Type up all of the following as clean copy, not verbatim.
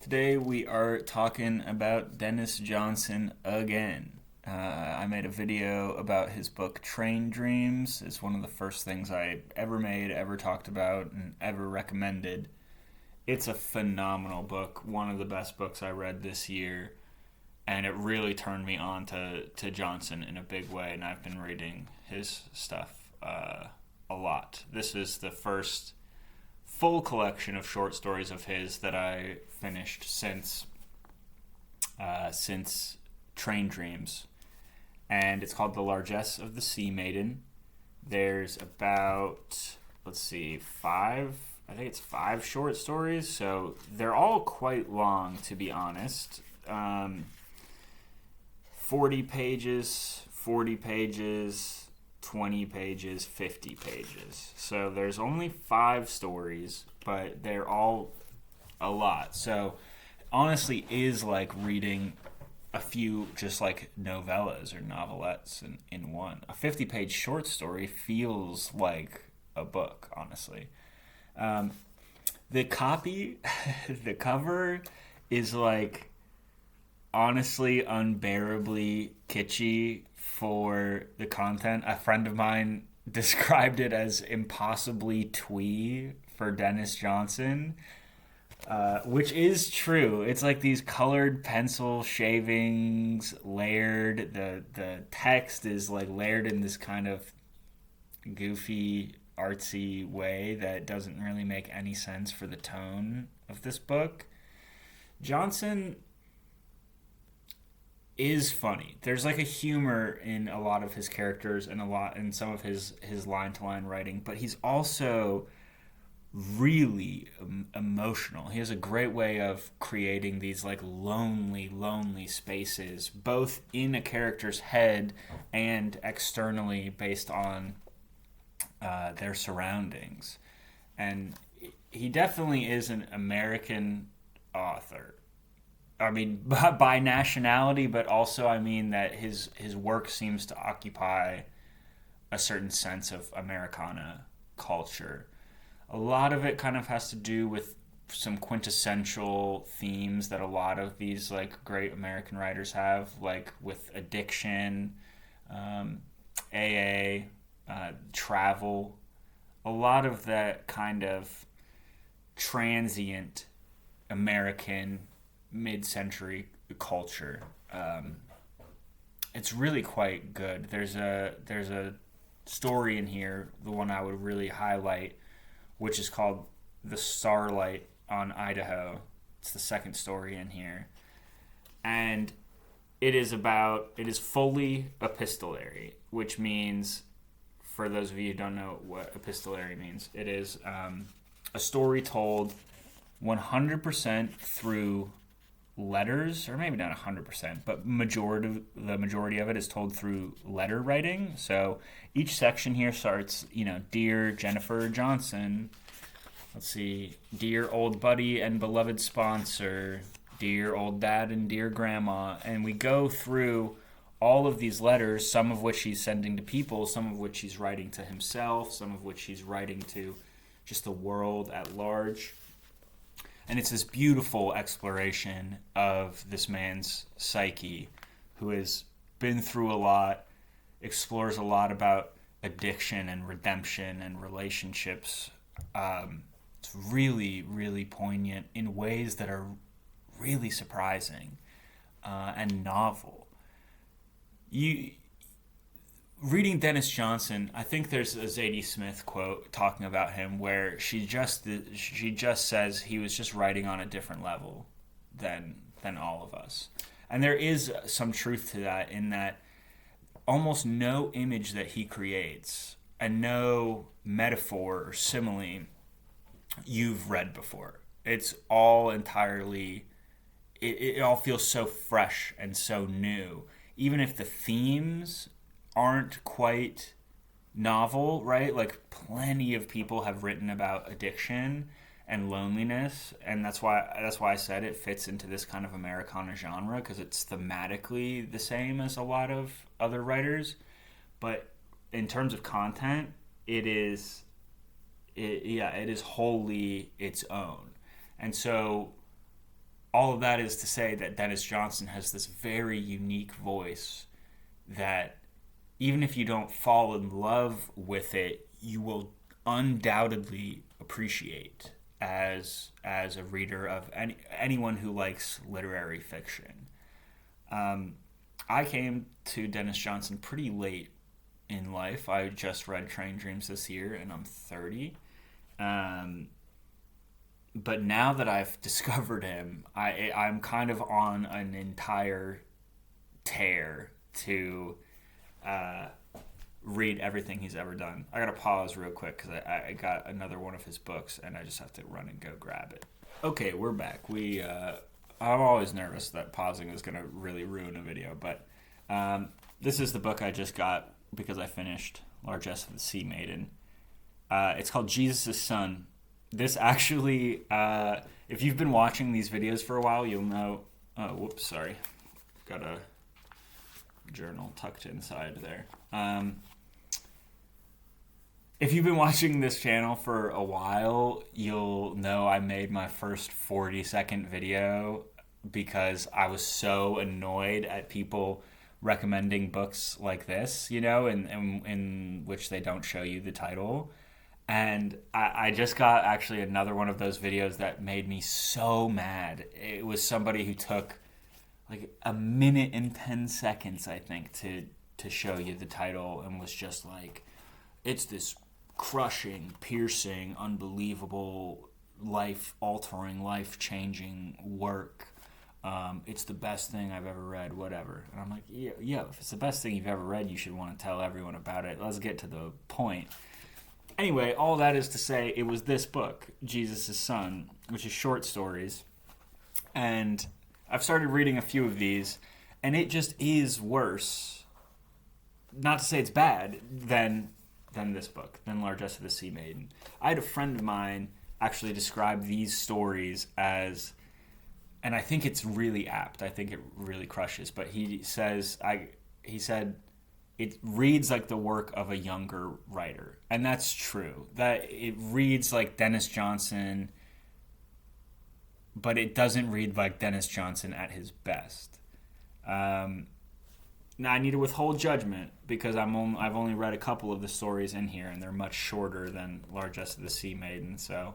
Today we are talking about Dennis Johnson again. I made a video about his book Train Dreams. It's one of the first things I ever made, ever talked about, and ever recommended. It's a phenomenal book, one of the best books I read this year, and it really turned me on to Johnson in a big way, and I've been reading his stuff a lot. This is the first full collection of short stories of his that I finished since Train Dreams, and it's called The Largesse of the Sea Maiden. There's about I think it's five short stories, so they're all quite long, to be honest. 40 pages, 40 pages, 20 pages, 50 pages. So there's only five stories, but they're all a lot. So honestly is like reading a few just like novellas or novelettes in one. A 50-page short story feels like a book, honestly. The copy, the cover is like honestly unbearably kitschy for the content. A friend of mine described it as impossibly twee for Dennis Johnson, which is true. It's like these colored pencil shavings layered. The text is like layered in this kind of goofy, artsy way that doesn't really make any sense for the tone of this book. Johnson is funny. There's like a humor in a lot of his characters and a lot in some of his line to line writing, but he's also really emotional. He has a great way of creating these like lonely spaces, both in a character's head and externally based on their surroundings. And he definitely is an American author. I mean, by nationality, but also I mean that his work seems to occupy a certain sense of Americana culture. A lot of it kind of has to do with some quintessential themes that a lot of these like great American writers have, like with addiction, AA, travel. A lot of that kind of transient American mid-century culture. It's really quite good. There's a story in here, the one I would really highlight, which is called The Starlight on Idaho. It's the second story in here. And it is fully epistolary, which means, for those of you who don't know what epistolary means, it is a story told 100% through letters, or maybe not 100%, but the majority of it is told through letter writing. So each section here starts, Dear Jennifer Johnson, let's see, Dear Old Buddy and Beloved Sponsor, Dear Old Dad and Dear Grandma, and we go through all of these letters, some of which he's sending to people, some of which he's writing to himself, some of which he's writing to just the world at large. And it's this beautiful exploration of this man's psyche, who has been through a lot, explores a lot about addiction and redemption and relationships. It's really, really poignant in ways that are really surprising and novel. Reading Dennis Johnson, I think there's a Zadie Smith quote talking about him where she just says he was just writing on a different level than all of us. And there is some truth to that, in that almost no image that he creates and no metaphor or simile you've read before. It's all entirely, it all feels so fresh and so new. Even if the themes aren't quite novel, right? Like plenty of people have written about addiction and loneliness, and that's why I said it fits into this kind of Americana genre, because it's thematically the same as a lot of other writers, but in terms of content, it is wholly its own. And so all of that is to say that Denis Johnson has this very unique voice that even if you don't fall in love with it, you will undoubtedly appreciate as a reader of anyone who likes literary fiction. I came to Denis Johnson pretty late in life. I just read Train Dreams this year, and I'm 30. But now that I've discovered him, I'm kind of on an entire tear to read everything he's ever done. I gotta pause real quick because I got another one of his books, and I just have to run and go grab it. Okay, we're back. I'm always nervous that pausing is gonna really ruin a video, but this is the book I just got because I finished Largesse of the Sea Maiden. It's called Jesus' Son. This actually, if you've been watching these videos for a while, you'll know. Oh, whoops, sorry. Got a journal tucked inside there. If you've been watching this channel for a while, you'll know I made my first 40-second video because I was so annoyed at people recommending books like this, in which they don't show you the title. And I just got actually another one of those videos that made me so mad. It was somebody who took like a minute and 10 seconds, I think, to show you the title and was just like, it's this crushing, piercing, unbelievable, life-altering, life-changing work. It's the best thing I've ever read, whatever. And I'm like, yeah, if it's the best thing you've ever read, you should want to tell everyone about it. Let's get to the point. Anyway, all that is to say, it was this book, Jesus' Son, which is short stories. And I've started reading a few of these, and it just is worse, not to say it's bad, than this book, than Largesse of the Sea Maiden. I had a friend of mine actually describe these stories as, and I think it's really apt, I think it really crushes, but he said it reads like the work of a younger writer. And that's true. That it reads like Denis Johnson, but it doesn't read like Denis Johnson at his best. Now I need to withhold judgment because I've only read a couple of the stories in here, and they're much shorter than Largesse of the Sea Maiden. So,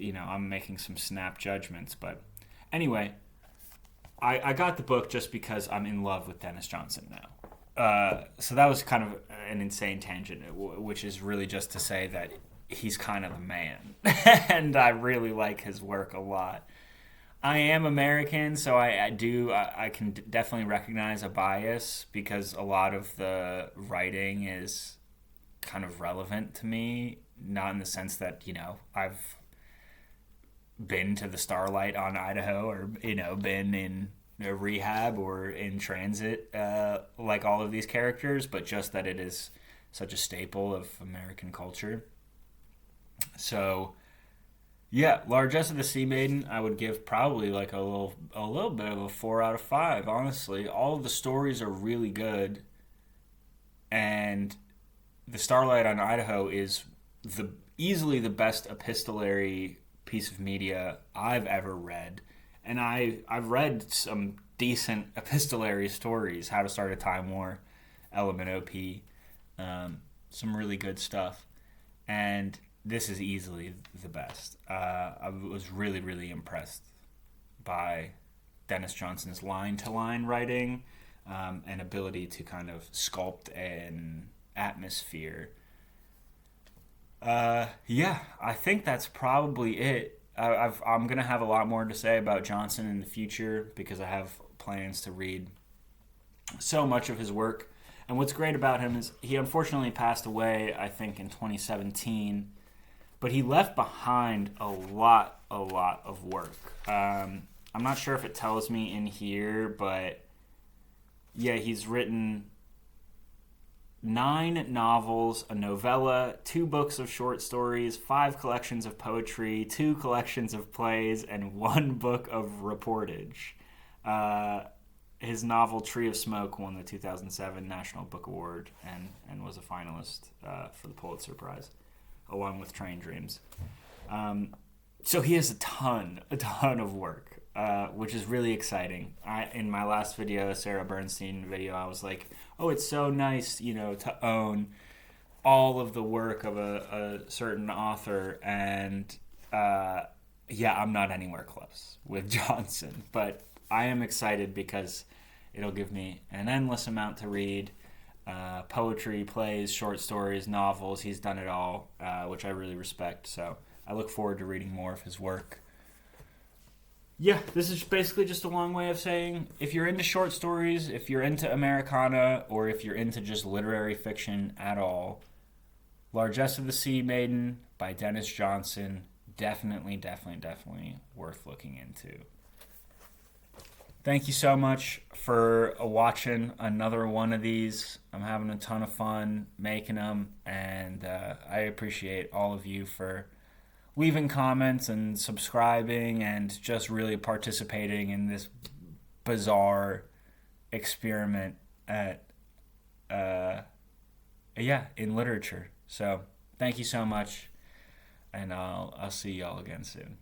I'm making some snap judgments. But anyway, I got the book just because I'm in love with Denis Johnson now. So that was kind of an insane tangent, which is really just to say that he's kind of the man, and I really like his work a lot. I am American, so I can definitely recognize a bias because a lot of the writing is kind of relevant to me, not in the sense that, I've been to the Starlight on Idaho or, been in a rehab or in transit like all of these characters, but just that it is such a staple of American culture. So yeah, Largesse of the Sea Maiden, I would give probably like a little bit of a 4 out of 5, honestly. All of the stories are really good, and the Starlight on Idaho is easily the best epistolary piece of media I've ever read. And I've read some decent epistolary stories, How to Start a Time War, Element OP, some really good stuff. And this is easily the best. I was really, really impressed by Denis Johnson's line-to-line writing and ability to kind of sculpt an atmosphere. Yeah, I think that's probably it. I'm going to have a lot more to say about Johnson in the future because I have plans to read so much of his work. And what's great about him is he unfortunately passed away, I think, in 2017. But he left behind a lot of work. I'm not sure if it tells me in here, but yeah, he's written 9 novels, a novella, 2 books of short stories, 5 collections of poetry, 2 collections of plays, and 1 book of reportage. His novel Tree of Smoke won the 2007 National Book Award and was a finalist for the Pulitzer Prize, along with Train Dreams. So he has a ton of work. which is really exciting. In my last video, Sarah Bernstein video, I was like, oh, it's so nice, to own all of the work of a certain author, and I'm not anywhere close with Johnson, but I am excited because it'll give me an endless amount to read. Poetry, plays, short stories, novels, he's done it all, which I really respect, so I look forward to reading more of his work. Yeah, this is basically just a long way of saying, if you're into short stories, if you're into Americana, or if you're into just literary fiction at all, Largesse of the Sea Maiden by Denis Johnson, definitely worth looking into. Thank you so much for watching another one of these. I'm having a ton of fun making them, and I appreciate all of you for leaving comments and subscribing and just really participating in this bizarre experiment in literature. So thank you so much, and I'll see y'all again soon.